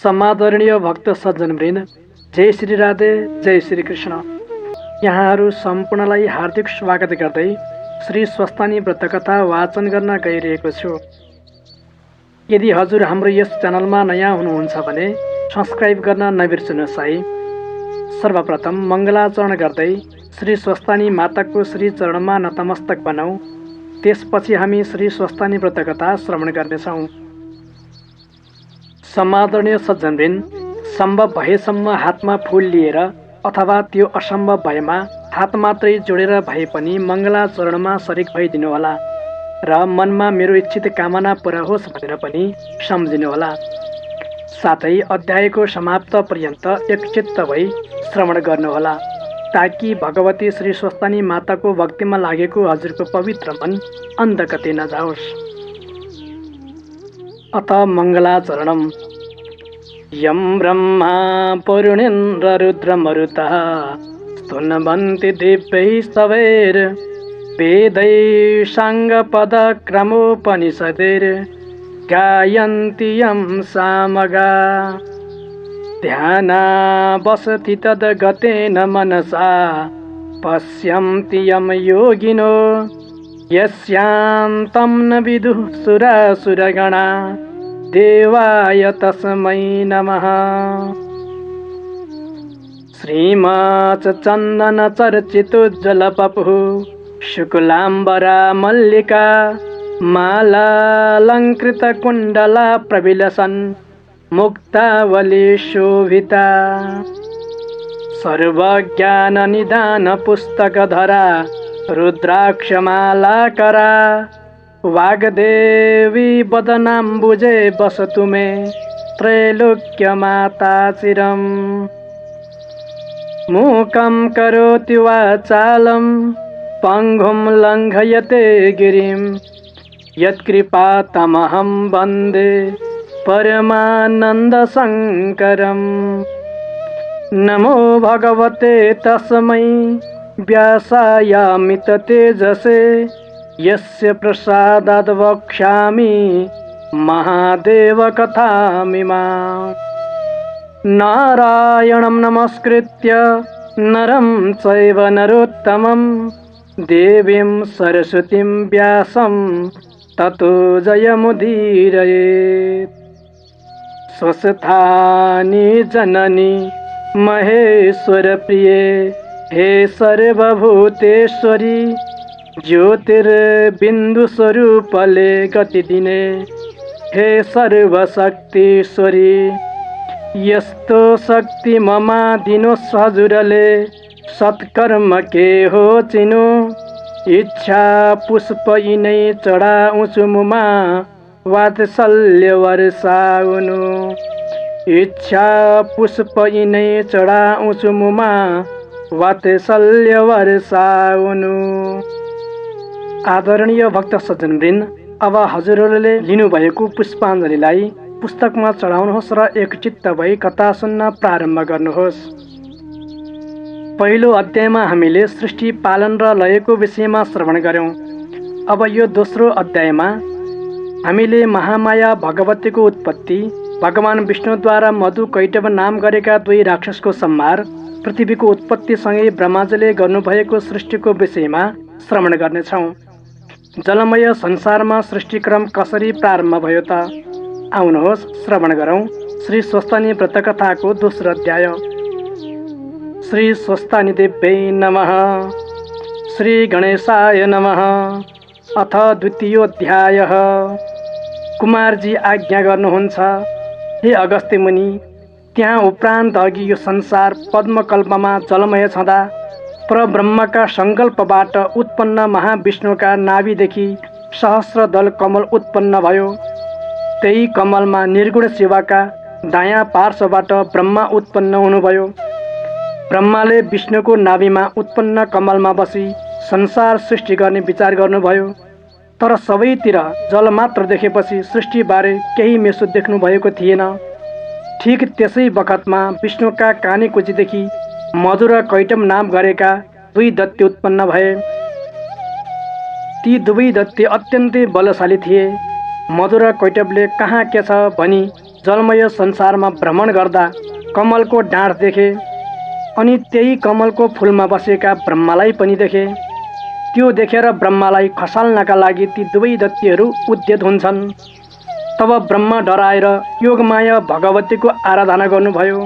समादरणीय भक्त सज्जनवृन्द, जय श्री राधे, जय श्री कृष्ण। यहाँहरू सम्पूर्णलाई हार्दिक स्वागत गर्दै श्री स्वस्तानी व्रतकथा वाचन गर्न गइरहेको छु। यदि हजुर हाम्रो यस च्यानलमा नयाँ हुनुहुन्छ भने सब्स्क्राइब गर्न नबिर्सनुहोस् है। सर्वप्रथम मङ्गलाचरण गर्दै श्री स्वस्तानी माताको श्री चरणमा नतमस्तक बनाऊ। त्यसपछि हामी श्री स्वस्तानी व्रतकथा श्रवण गर्नेछौँ। समादरणीय सज्जनवृन्द, सम्भव भएसम्म हातमा फूल लिएर अथवा त्यो असम्भव भएमा हात मात्रै जोडेर भए पनि मङ्गलाचरणमा शरीक भइदिनुहोला र मनमा मेरो इच्छित कामना पूरा होस् भनेर पनि सम्झिनुहोला। साथै अध्यायको समाप्त पर्यन्त एकचित्त भई श्रवण गर्नुहोला ताकि भगवती श्री स्वस्तानी माताको भक्तिमा लागेको हजुरको पवित्र मन अन्धकते नजाओस्। अथ मङ्गलाचरणम्। यं ब्रह्मा पुरुणेन्द्र रुद्रमरुतः स्तुन्वन्ति दिव्यैः स्तवैर् वेदैः साङ्गपदक्रमोपनिषदैर् गायन्ति यं सामगा ध्यानावसति तद्गतेन मनसा पश्यन्ति यं योगिनो यस्यान्तं न विदुः सुरासुरगणा देवाय तस्मै नमः। श्रीमाच चन्दन चर्चितोज्ज्वलपपुः शुक्लाम्बरा मल्लिका मालालङ्कृतकुण्डला प्रविलसन् मुक्तावली शोभिता सर्वज्ञाननिदानपुस्तकधरा रुद्राक्षमालाकरा वाग्देवी वदनाम्बुजे वसतु मे त्रैलोक्यमाता चिरम्। मूकं करोति वाचालं पङ्गुं लङ्घयते गिरिं यत्कृपातमहं वन्दे परमानन्दशङ्करम्। नमो भगवते तस्मै व्यासायामिततेजसे यस्य प्रसादाद् वक्ष्यामि महादेवकथामिमाम्। नारायणं नमस्कृत्य नरं चैव नरोत्तमं देवीं सरस्वतीं व्यासं ततो जयमुदीरयेत्। स्वस्थानि जननि महेश्वरप्रिये हे सर्वभूतेश्वरी ज्योतिर्बिन्दुस्वरूपले गतिदिने हे सर्वशक्तिश्वरी यस्तो शक्ति ममादिनो हजुरले सत्कर्म के हो चिनो इच्छा पुष्प यिनै चढाउँछु मुमा वात्सल्य वर्षाउनु। इच्छा पुष्प यिनै चढाउँछु मुमा वात्सल्य वर्षाउनु। आदरणीय भक्त सज्जनवृन्द, अब हजुरहरूले लिनुभएको पुष्पाञ्जलीलाई पुस्तकमा चढाउनुहोस् र एकचित्त भई कथा सुन्न प्रारम्भ गर्नुहोस्। पहिलो अध्यायमा हामीले सृष्टि पालन र लयको विषयमा श्रवण गर्यौं। अब यो दोस्रो अध्यायमा हामीले महामाया भगवतीको उत्पत्ति, भगवान विष्णुद्वारा मधु कैटभ नाम गरेका दुई राक्षसको संहार, पृथ्वीको उत्पत्तिसँगै ब्रह्माजीले गर्नुभएको सृष्टिको विषयमा श्रवण गर्नेछौँ। जलमय संसारमा सृष्टिक्रम कसरी प्रारम्भ भयो त? आउनुहोस् श्रवण गरौँ श्री स्वस्तानी व्रतकथाको दोस्रो अध्याय। श्री स्वस्तानी देव्यै नमः। श्री गणेशाय नमः। अथ द्वितीयोऽध्यायः। कुमारजी आज्ञा गर्नुहुन्छ, हे अगस्त्य मुनि, त्यहाँ उपरान्त अघि यो संसार पद्मकल्पमा जलमय छँदा परब्रह्मका सङ्कल्पबाट उत्पन्न महाविष्णुका नाभिदेखि सहस्र दल कमल उत्पन्न भयो। त्यही कमलमा निर्गुण शिवका दायाँ पार्श्वबाट ब्रह्मा उत्पन्न हुनुभयो। ब्रह्माले विष्णुको नाभिमा उत्पन्न कमलमा बसी संसार सृष्टि गर्ने विचार गर्नुभयो। तर सबैतिर जल मात्र देखेपछि सृष्टिबारे केही मेसो देख्नु भएको थिएन। ठिक त्यसै बखतमा विष्णुका काने कुचीदेखि मधु र कैटभ नाम गरेका दुई दैत्य उत्पन्न भए। ती दुवै दैत्य अत्यन्तै बलशाली थिए। मधु र कैटभले कहाँ के छ भनी जलमय संसारमा भ्रमण गर्दा कमलको डाँठ देखे अनि त्यही कमलको फुलमा बसेका ब्रह्मालाई पनि देखे। त्यो देखेर ब्रह्मालाई खसाल्नका लागि ती दुवै दैत्यहरू उद्यत हुन्छन्। तब ब्रह्मा डराएर योगमाया भगवतीको आराधना गर्नुभयो।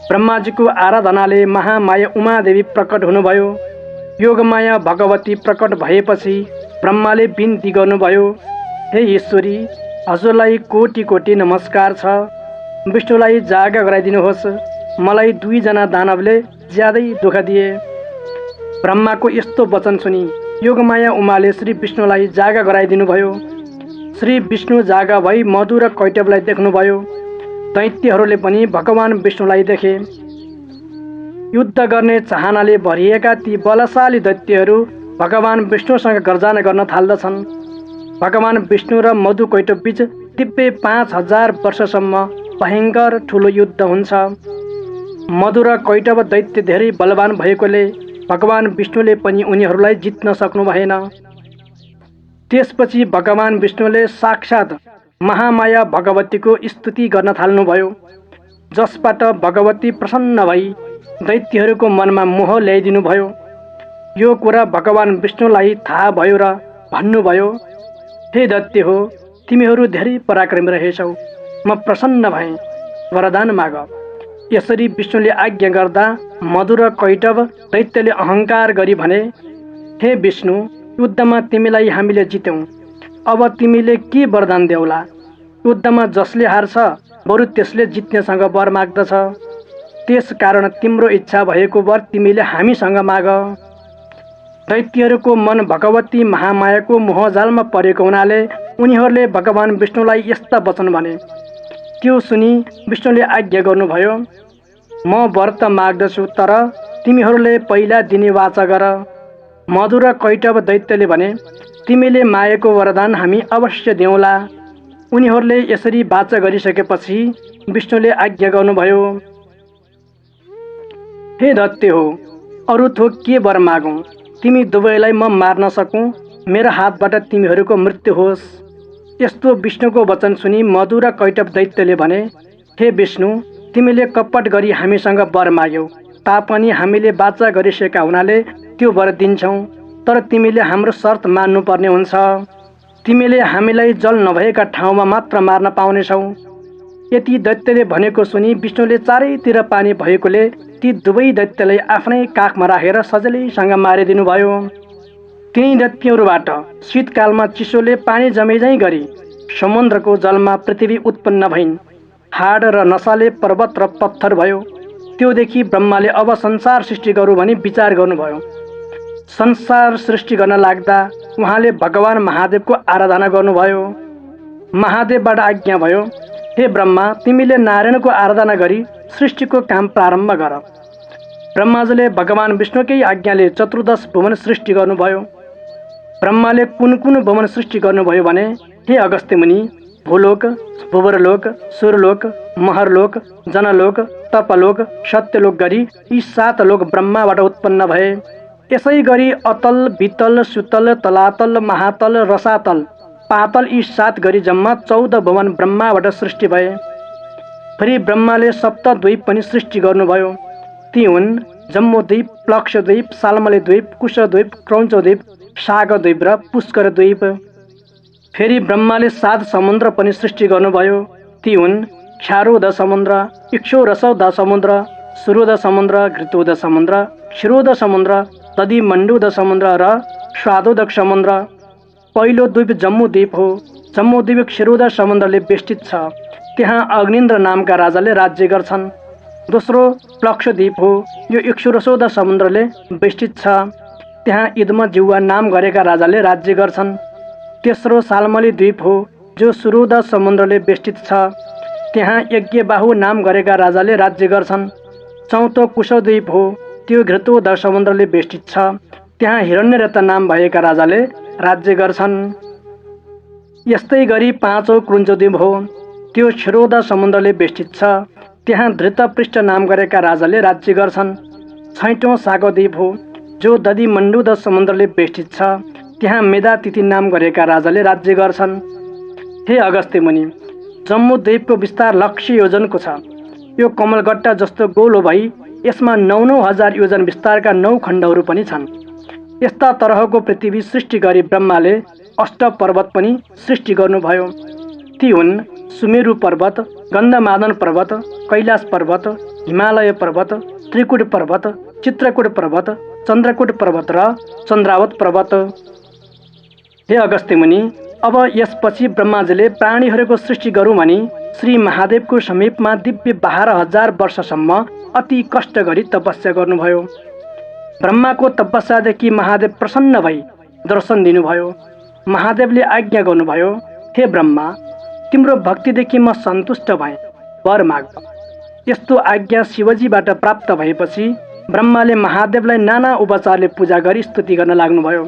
ब्रह्माजीको आराधनाले महामाया उमादेवी प्रकट हुनुभयो। योगमाया भगवती प्रकट भएपछि ब्रह्माले बिन्ती गर्नुभयो, हे ईश्वरी, हजुरलाई कोटि कोटि नमस्कार छ। विष्णुलाई जागा गराइदिनुहोस्। मलाई 2 जना दानवले ज्यादै दुःख दिए। ब्रह्माको यस्तो वचन सुनि योगमाया उमाले श्री विष्णुलाई जागा गराइदिनु भयो। श्री विष्णु जागा भई मधु र कैटवलाई देख्नुभयो। दैत्यहरूले पनि भगवान विष्णुलाई देखे। युद्ध गर्ने चाहनाले भरिएका ती बलशाली दैत्यहरू भगवान विष्णुसँग गर्जना गर्न थाल्दछन्। भगवान विष्णु र मधु कैटव बीच दिव्य 5000 वर्षसम्म भयङ्कर ठुलो युद्ध हुन्छ। मधु र कैटव दैत्य धेरै बलवान भएकोले भगवान विष्णुले पनि उनीहरूलाई जित्न सक्नु भएन। त्यसपछि भगवान विष्णुले साक्षात महामाया भगवतीको स्तुति गर्न थाल्नुभयो, जसबाट भगवती प्रसन्न भई दैत्यहरूको मनमा मोह ल्याइदिनु भयो। यो कुरा भगवान विष्णुलाई थाहा भयो र भन्नुभयो, हे दैत्य हो, तिमीहरू धेरै पराक्रमी रहेछौ। म प्रसन्न भएँ, वरदान माग। यसरी विष्णुले आज्ञा गर्दा मधु र कैटव दैत्यले अहङ्कार गरी भने, हे विष्णु, युद्धमा तिमीलाई हामीले जित्यौँ। अब तिमीले के वरदान देऊला? युद्धमा जसले हार्छ बरु त्यसले जित्नेसँग वर माग्दछ। त्यस कारण तिम्रो इच्छा भएको वर तिमीले हामीसँग माग। दैत्यहरूको मन भगवती महामायाको मोहजालमा परेको हुनाले उनीहरूले भगवान विष्णुलाई यस्ता वचन भने। त्यो सुनि विष्णुले आज्ञा गर्नुभयो, म वर त माग्दछु, तर तिमीहरूले पहिला दिने वाचा गर। मधु र कैटव दैत्यले भने, तिमीले मागेको वरदान हामी अवश्य देऊला। उनीहरूले यसरी वाचा गरिसकेपछि विष्णुले आज्ञा गर्नुभयो, हे दैत्य हो, अरू थोक के वर मागौँ? तिमी दुवैलाई म मार्न सकूँ, मेरो हातबाट तिमीहरूको मृत्यु होस्। यस्तो विष्णुको वचन सुनि मधु र कैटव दैत्यले भने, हे विष्णु, तिमीले कपट गरी हामीसँग वर माग्यौ, तापनि हामीले वाचा गरिसकेका हुनाले त्यो वर दिन्छौँ, तर तिमीले हाम्रो शर्त मान्नुपर्ने हुन्छ। तिमीले हामीलाई जल नभएका ठाउँमा मात्र मार्न पाउनेछौ। यति दैत्यले भनेको सुनि विष्णुले चारैतिर पानी भएकोले ती दुवै दैत्यलाई आफ्नै काखमा राखेर सजिलैसँग मारिदिनु भयो। तिनी दैत्यहरूबाट शीतकालमा चिसोले पानी जमेझैँ गरी समुद्रको जलमा पृथ्वी उत्पन्न भइन्। हाड र नसाले पर्वत र पत्थर भयो। त्योदेखि ब्रह्माले अब संसार सृष्टि गरौँ भनी विचार गर्नुभयो। संसार सृष्टि गर्न लाग्दा उहाँले भगवान महादेवको आराधना गर्नुभयो। महादेवबाट आज्ञा भयो, हे ब्रह्मा, तिमीले नारायणको आराधना गरी सृष्टिको काम प्रारम्भ गर। ब्रह्माजीले भगवान विष्णुकै आज्ञाले 14 भुवन सृष्टि गर्नुभयो। ब्रह्माले कुन कुन भुवन सृष्टि गर्नुभयो भने, हे अगस्त्य मुनि, भूलोक, भुवरलोक, सुरलोक, महरलोक, जनलोक, तपलोक, सत्यलोक गरी यी 7 लोक ब्रह्माबाट उत्पन्न भए। यसै गरी अतल, वितल, सुतल, तलातल, महातल, रसातल, पातल यी 7 गरी जम्मा 14 भुवन ब्रह्माबाट सृष्टि भए। फेरि ब्रह्माले सप्तद्वीप पनि सृष्टि गर्नुभयो। ती हुन् जम्बूद्वीप, प्लक्षद्वीप, सालमलीद्वीप, कुशद्वीप, क्रौञ्चद्वीप, सागरद्वीप र पुष्करद्वीप। फेरि ब्रह्माले 7 समुद्र पनि सृष्टि गर्नुभयो। ती हुन् क्षारोद समुद्र, इक्षुरसोद समुद्र, सुरोद समुद्र, घृतोद समुद्र, क्षीरोद समुद्र, दधिमण्डुद समुद्र र स्वादोदक समुद्र। पहिलो द्वीप जम्बूद्वीप हो। जम्बूद्वीप क्षीरोद समुद्रले बेष्टित छ। त्यहाँ अग्निन्द्र नामका राजाले राज्य गर्छन्। दोस्रो प्लक्षद्वीप हो। यो इक्षुरसोद समुद्रले बेष्टित छ। त्यहाँ इदमजिह्वा नाम गरेका राजाले राज्य गर्छन्। तेस्रो सालमली द्वीप हो, जो सुरोद समुद्रले बेष्टित छ। त्यहाँ यज्ञबाहु नाम गरेका राजाले राज्य गर्छन्। चौथो कुशद्वीप हो, त्यो घृतोद समुद्रले बेष्टित छ। त्यहाँ हिरण्यरथ नाम भएका राजाले राज्य गर्छन्। यस्तै गरी पाँचौं क्रुञ्चद्वीप हो, त्यो क्षीरोद समुद्रले बेष्टित छ। त्यहाँ धृतपृष्ठ नाम गरेका राजाले राज्य गर्छन्। छैटौं सागरद्वीप हो, जो दधिमण्डुद समुद्रले बेष्टित छ। त्यहाँ मेधातिथि नाम गरेका राजाले राज्य गर्छन्। हे अगस्त्य मुनि, जम्बूद्वीपको विस्तार लक्ष्य योजनको छ। यो कमलगट्टा जस्तो गोलो भई यसमा 9,000 योजन विस्तारका 9 खण्डहरू पनि छन्। यस्ता तरहको पृथ्वी सृष्टि गरी ब्रह्माले अष्ट पर्वत पनि सृष्टि गर्नुभयो। ती हुन् सुमेरु पर्वत, गन्धमादन पर्वत, कैलाश पर्वत, हिमालय पर्वत, त्रिकुट पर्वत, चित्रकूट पर्वत, चन्द्रकूट पर्वत र चन्द्रावत पर्वत। हे अगस्त्य मुनि, अब यसपछि ब्रह्माजीले प्राणीहरूको सृष्टि गरौँ भनी श्री महादेवको समीपमा दिव्य 12,000 वर्षसम्म अति कष्ट गरी तपस्या गर्नुभयो। ब्रह्माको तपस्यादेखि महादेव प्रसन्न भई दर्शन दिनुभयो। महादेवले आज्ञा गर्नुभयो, हे ब्रह्मा, तिम्रो भक्तिदेखि म सन्तुष्ट भएँ, वर माग। यस्तो आज्ञा शिवजीबाट प्राप्त भएपछि ब्रह्माले महादेवलाई नाना उपचारले पूजा गरी स्तुति गर्न लाग्नुभयो।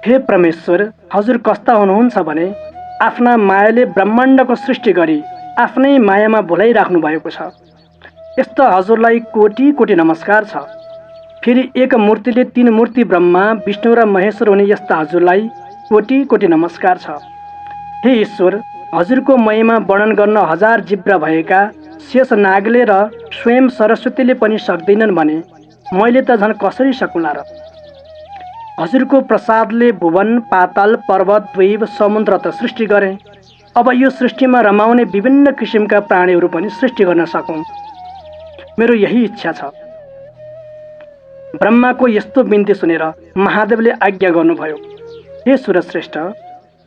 हे परमेश्वर, हजुर कस्ता हुनुहुन्छ भने आफ्ना मायाले ब्रह्माण्डको सृष्टि गरी आफ्नै मायामा बोलाइराख्नु भएको छ। यस्तो हजुरलाई कोटि कोटि नमस्कार छ। फेरि एक मूर्तिले 3 मूर्ति ब्रह्मा, विष्णु र महेश्वर हुने यस्ता हजुरलाई कोटि कोटि नमस्कार छ। हे ईश्वर, हजुरको महिमा वर्णन गर्न 1000 जिब्रा भएका शेष नागले र स्वयं सरस्वतीले पनि सक्दैनन् भने मैले त झन् कसरी सकुला र। हजुरको प्रसादले भुवन, पाताल, पर्वत, द्वीप, समुद्र त सृष्टि गरे। अब यो सृष्टिमा रमाउने विभिन्न किसिमका प्राणीहरू पनि सृष्टि गर्न सकौँ, मेरो यही इच्छा छ। ब्रह्माको यस्तो बिन्ती सुनेर महादेवले आज्ञा गर्नुभयो, हे सुरश्रेष्ठ,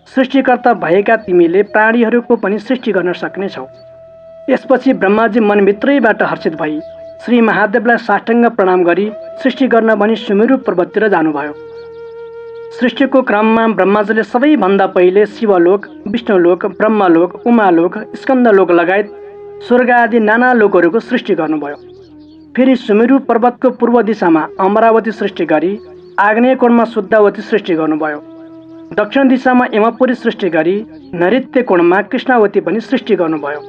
सृष्टिकर्ता भएका तिमीले प्राणीहरूको पनि सृष्टि गर्न सक्नेछौ। यसपछि ब्रह्माजी मनभित्रैबाट हर्षित भई श्री महादेवलाई साष्टाङ्ग प्रणाम गरी सृष्टि गर्न भनी सुमेरु पर्वततिर जानुभयो। सृष्टिको क्रममा ब्रह्माजीले सबैभन्दा पहिले शिवलोक, विष्णुलोक, ब्रह्मलोक, उमालोक, स्कन्दलोक लगायत स्वर्ग आदि नाना लोकहरूको सृष्टि गर्नुभयो। फेरि सुमेरु पर्वतको पूर्व दिशामा अमरावती सृष्टि गरी आग्नेय कोणमा शुद्धावती सृष्टि गर्नुभयो। दक्षिण दिशामा यमपुरी सृष्टि गरी नैऋत्य कोणमा कृष्णावती पनि सृष्टि गर्नुभयो।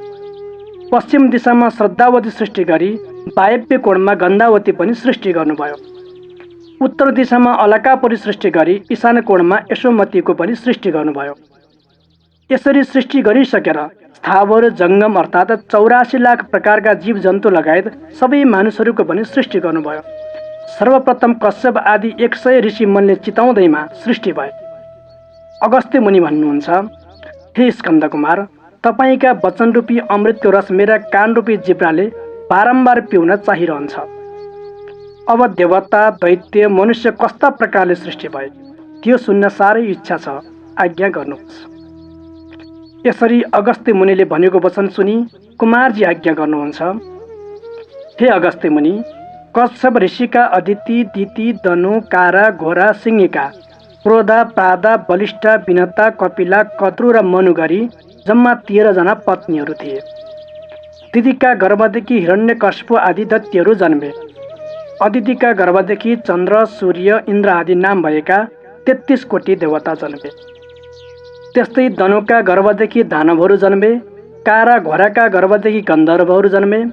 पश्चिम दिशामा श्रद्धावती सृष्टि गरी वायव्य कोणमा गन्धावती पनि सृष्टि गर्नुभयो। उत्तर दिशामा अलकापुरी सृष्टि गरी ईशान कोणमा यशोमतीको पनि सृष्टि गर्नुभयो। यसरी सृष्टि गरिसकेर स्थावर जङ्गम अर्थात् 84 लाख प्रकारका जीव जन्तु लगायत सबै मानिसहरूको पनि सृष्टि गर्नुभयो। सर्वप्रथम कश्यप आदि 100 ऋषि मनले चिताउँदैमा सृष्टि भए। अगस्त्य मुनि भन्नुहुन्छ, हे स्कन्द कुमार, तपाईँका वचनरूपी अमृतको रस मेरा कानरूपी जिब्राले बारम्बार पिउन चाहिरहन्छ। अब देवता, दैत्य, मनुष्य कस्ता प्रकारले सृष्टि भए त्यो सुन्न साह्रै इच्छा छ, आज्ञा गर्नुहोस्। यसरी अगस्त्य मुनिले भनेको वचन सुनि कुमारजी आज्ञा गर्नुहुन्छ, हे अगस्त्य मुनि, कश्यप ऋषिका अदिति, दिति, दनु, कारा, घोरा, सिंहिका, क्रोधा, प्रादा, बलिष्ठा, विनता, कपिला, कत्रु र मनु गरी जम्मा 13 जना पत्नीहरू थिए। दितिका गर्भदेखि हिरण्यकश्यप आदि दैत्यहरू जन्मे। अदितिका गर्भदेखि चन्द्र, सूर्य, इन्द्र आदि नाम भएका 33 कोटी देवता जन्मे। त्यस्तै दनुका गर्भदेखि दानवहरू जन्मे। कारा घोराका गर्भदेखि गन्धर्वहरू जन्मे।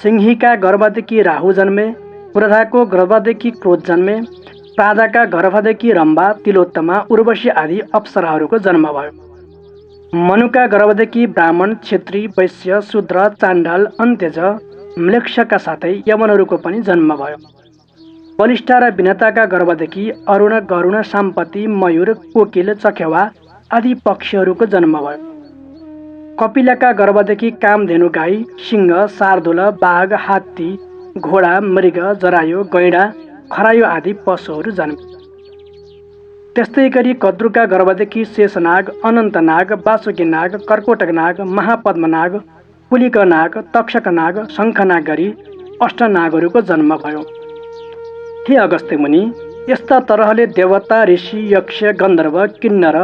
सिंहिका गर्भदेखि राहु जन्मे। क्रोधाको गर्भदेखि क्रोध जन्मे। प्रादाका गर्भदेखि रम्भा, तिलोत्तमा, उर्वशी आदि अप्सराहरूको जन्म भयो। मनुका गर्भदेखि ब्राह्मण, क्षेत्री, वैश्य, शूद्र, चाण्डाल, अन्त्यज, म्लेच्छका साथै यमनहरूको पनि जन्म भयो। बलिष्ठा र विनताका गर्भदेखि अरुण, गरुण, साम्पति, मयूर, कोकिल, चखेवा आदि पक्षीहरूको जन्म भयो। कपिलाका गर्भदेखि कामधेनु गाई, सिंह, शार्दूल, बाघ, हात्ती, घोडा, मृग, जरायो, गैँडा, खरायो आदि पशुहरू जन्मे। त्यस्तै गरी कद्रुका गर्भदेखि शेषनाग, अनन्तनाग, वासुकीनाग, कर्कोटकनाग, महापद्मनाग, पुलिकनाग, तक्षकनाग, शङ्खनाग गरी अष्टनागहरूको जन्म भयो। हे अगस्त्य मुनि, यस्ता तरहले देवता, ऋषि, यक्ष, गन्धर्व, किन्नर,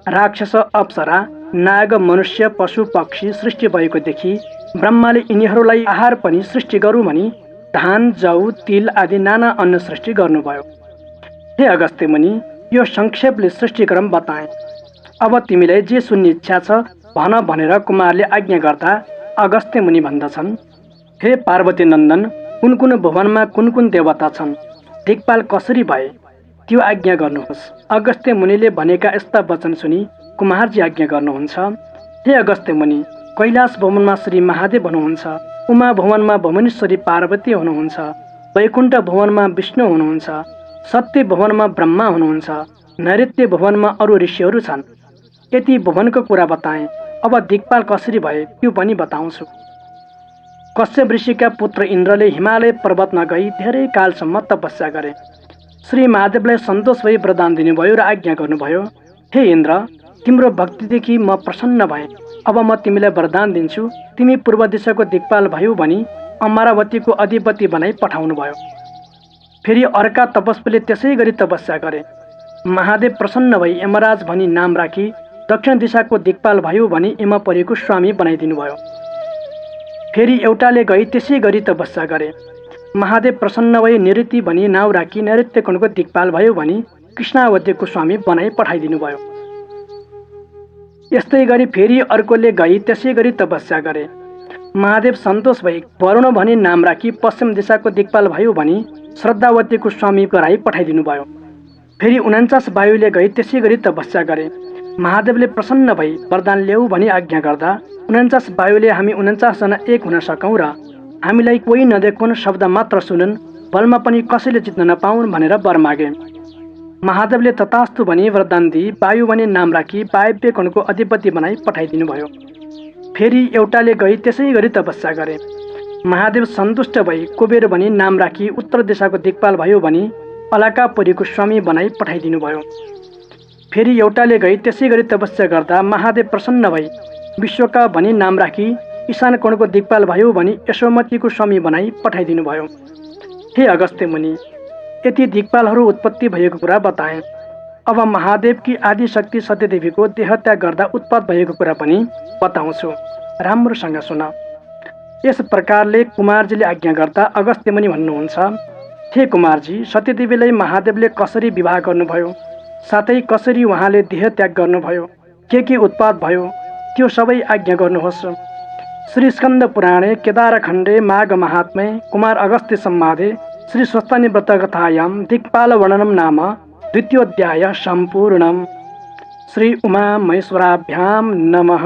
राक्षस, अप्सरा, नाग, मनुष्य, पशु, पक्षी सृष्टि भएको देखि ब्रह्माले यिनीहरूलाई आहार पनि सृष्टि गरौँ भनी धान, जौ, तिल आदि नाना अन्न सृष्टि गर्नुभयो। हे अगस्त्य मुनि, यो संक्षेपले सृष्टिक्रम बताए। अब तिमीलाई जे सुन्ने इच्छा छ भन भनेर कुमारले आज्ञा गर्दा अगस्त्य मुनि भन्दछन्, हे पार्वती नन्दन, कुन कुन भुवनमा कुन कुन देवता छन्, दिक्पाल कसरी भए त्यो आज्ञा गर्नुहोस्। अगस्त्य मुनिले भनेका यस्ता वचन सुनि कुमारजी आज्ञा गर्नुहुन्छ, हे अगस्त्य मुनि, कैलाश भवनमा श्री महादेव हुनुहुन्छ, उमा भवनमा भुवनेश्वरी पार्वती हुनुहुन्छ, वैकुण्ठ भवनमा विष्णु हुनुहुन्छ, सत्य भवनमा ब्रह्मा हुनुहुन्छ, नैऋत्य भवनमा अरू ऋषिहरू छन्। यति भुवनको कुरा बताएँ। अब दिक्पाल कसरी भए त्यो पनि बताउँछु। कश्यप ऋषिका पुत्र इन्द्रले हिमालय पर्वतमा गई धेरै कालसम्म तपस्या गरे। श्री महादेवलाई सन्तोष भई वरदान दिनुभयो र आज्ञा गर्नुभयो, हे इन्द्र, तिम्रो भक्तिदेखि म प्रसन्न भएँ। अब म तिमीलाई वरदान दिन्छु, तिमी पूर्व दिशाको दिक्पाल भयौ भनी अमरावतीको अधिपति बनाई पठाउनु भयो। फेरि अर्का तपस्वीले त्यसै गरी तपस्या गरे। महादेव प्रसन्न भई यमराज भनी नाम राखी दक्षिण दिशाको दिक्पाल भयौ भनी यमपरीको स्वामी बनाइदिनु भयो। फेरि एउटाले गई त्यसै गरी तपस्या गरे। महादेव प्रसन्न भई नैऋति भनी नाउँ राखी नैऋत्य कोणको दिक्पाल भयो भनी कृष्णावतीको स्वामी बनाई पठाइदिनु भयो। यस्तै गरी फेरि अर्कोले गई त्यसै गरी तपस्या गरे। महादेव सन्तोष भई वरुण भनी नाम राखी पश्चिम दिशाको दिक्पाल भयो भनी श्रद्धावतीको स्वामी गराई पठाइदिनु भयो। फेरि 49 वायुले गई त्यसै गरी तपस्या गरे। महादेवले प्रसन्न भई वरदान ल्याऊ भनी आज्ञा गर्दा 49 वायुले हामी 49 जना एक हुन सकौँ र हामीलाई कोही नदेखुन्, शब्द मात्र सुनुन्, बलमा पनि कसैले जित्न नपाउन् भनेर वर मागे। महादेवले तथास्तु भनी वरदान दिई वायु भनी नाम राखी वायव्य कोणको अधिपति बनाई पठाइदिनु भयो। फेरि एउटाले गई त्यसै गरी तपस्या गरे। महादेव सन्तुष्ट भई कुबेर भनी नाम राखी उत्तर दिशाको दिक्पाल भयो भनी अलकापुरीको स्वामी बनाई पठाइदिनु भयो। फेरि एउटाले गई त्यसै गरी तपस्या गर्दा महादेव प्रसन्न भई विश्वका भनी नाम राखी ईशान कोणको दिक्पाल भयो भनी यशोमतीको स्वामी बनाई पठाइदिनु भयो। हे अगस्त्य मुनि, यति दिक्पालहरू उत्पत्ति भएको कुरा बताएँ। अब महादेवकी आदि शक्ति सत्यदेवीको देहत्याग गर्दा उत्पात भएको कुरा पनि बताउँछु, राम्रोसँग सुन। यस प्रकारले कुमारजीले आज्ञा गर्दा अगस्त्य मुनि भन्नुहुन्छ, हे कुमारजी, सत्यदेवीलाई महादेवले कसरी विवाह गर्नुभयो, साथै कसरी उहाँले देहत्याग गर्नुभयो, के उत्पात भयो, त्यो सबै आज्ञा गर्नुहोस्। श्री स्कन्द पुराणे केदारखण्डे माघ महात्म्ये कुमार अगस्त्य संवादे श्री स्वस्तानि व्रत कथायां दिक्पाल वर्णनम नाम द्वितीयोऽध्याय सम्पूर्णम्। श्री उमा महेश्वराभ्यां नमः।